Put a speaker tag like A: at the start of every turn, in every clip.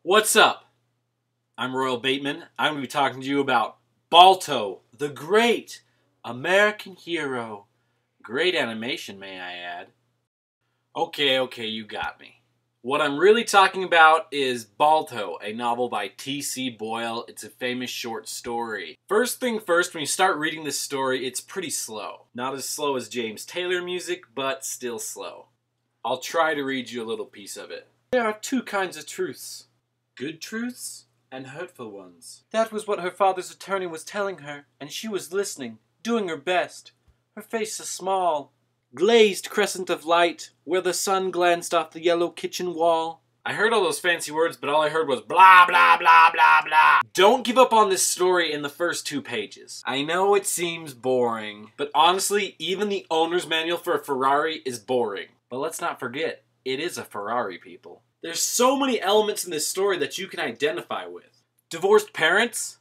A: What's up? I'm Royal Bateman. I'm going to be talking to you about Balto, the great American hero. Great animation, may I add. Okay, you got me. What I'm really talking about is Balto, a novel by T.C Boyle. It's a famous short story. First thing first, when you start reading this story, it's pretty slow. Not as slow as James Taylor music, but still slow. I'll try to read you a little piece of it. There are two kinds of truths. Good truths and hurtful ones. That was what her father's attorney was telling her, and she was listening, doing her best. Her face a small, glazed crescent of light, where the sun glanced off the yellow kitchen wall. I heard all those fancy words, but all I heard was blah, blah, blah, blah, blah. Don't give up on this story in the first 2 pages. I know it seems boring, but honestly, even the owner's manual for a Ferrari is boring. But let's not forget, it is a Ferrari, people. There's so many elements in this story that you can identify with. Divorced parents?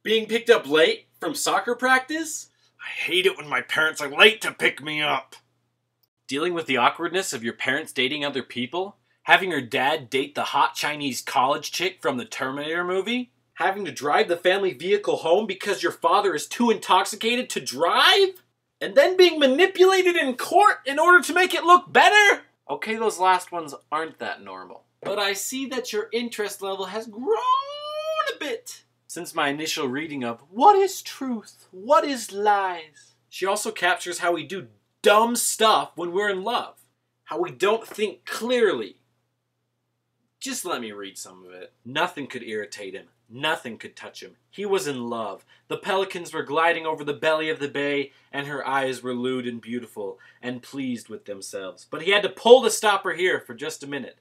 A: Being picked up late from soccer practice? I hate it when my parents are late to pick me up. Dealing with the awkwardness of your parents dating other people? Having your dad date the hot Chinese college chick from the Terminator movie? Having to drive the family vehicle home because your father is too intoxicated to drive? And then being manipulated in court in order to make it look better? Okay, those last ones aren't that normal. But I see that your interest level has grown a bit since my initial reading of What is Truth? What is Lies? She also captures how we do dumb stuff when we're in love. How we don't think clearly. Just let me read some of it. Nothing could irritate him. Nothing could touch him. He was in love. The pelicans were gliding over the belly of the bay, and her eyes were lewd and beautiful, and pleased with themselves. But he had to pull to stop her here for just a minute.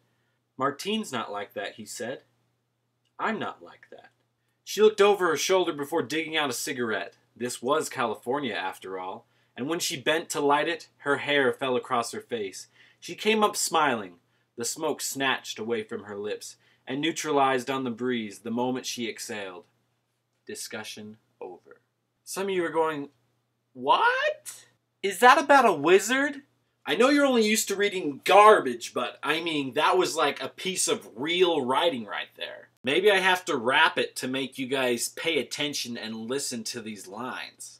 A: Martine's not like that, he said. I'm not like that. She looked over her shoulder before digging out a cigarette. This was California, after all. And when she bent to light it, her hair fell across her face. She came up smiling, the smoke snatched away from her lips, and neutralized on the breeze the moment she exhaled. Discussion over. Some of you are going, what? Is that about a wizard? I know you're only used to reading garbage, but I mean, that was like a piece of real writing right there. Maybe I have to rap it to make you guys pay attention and listen to these lines.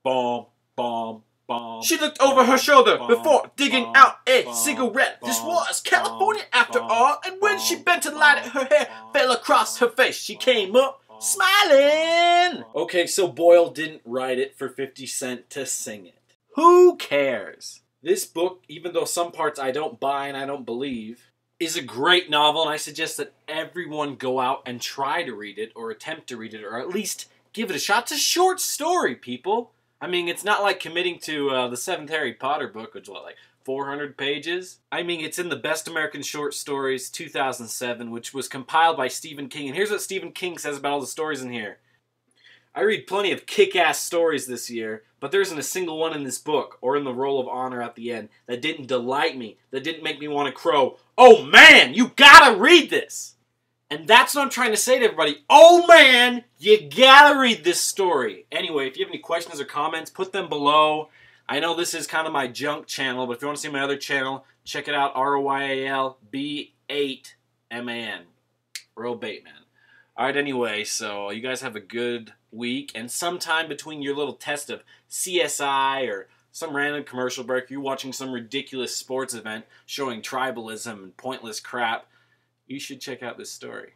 A: Bomb, bomb, bomb. She looked over her shoulder before digging out a cigarette. This was California after all, and when she bent to light it, her hair fell across her face. She came up smiling. Okay, so Boyle didn't write it for 50 Cent to sing it. Who cares? This book, even though some parts I don't buy and I don't believe, is a great novel, and I suggest that everyone go out and try to read it, or attempt to read it, or at least give it a shot. It's a short story, people. I mean, it's not like committing to the 7th Harry Potter book, which is what, like 400 pages? I mean, it's in the Best American Short Stories 2007, which was compiled by Stephen King. And here's what Stephen King says about all the stories in here. I read plenty of kick-ass stories this year, but there isn't a single one in this book, or in the Roll of Honor at the end, that didn't delight me, that didn't make me want to crow, oh man, you gotta read this! And that's what I'm trying to say to everybody. Oh man, you gotta read this story. Anyway, if you have any questions or comments, put them below. I know this is kind of my junk channel, but if you want to see my other channel, check it out, ROYALB8MAN. Royal Bateman. Alright, anyway, so you guys have a good week, and sometime between your little test of CSI or some random commercial break, you're watching some ridiculous sports event showing tribalism and pointless crap, you should check out this story.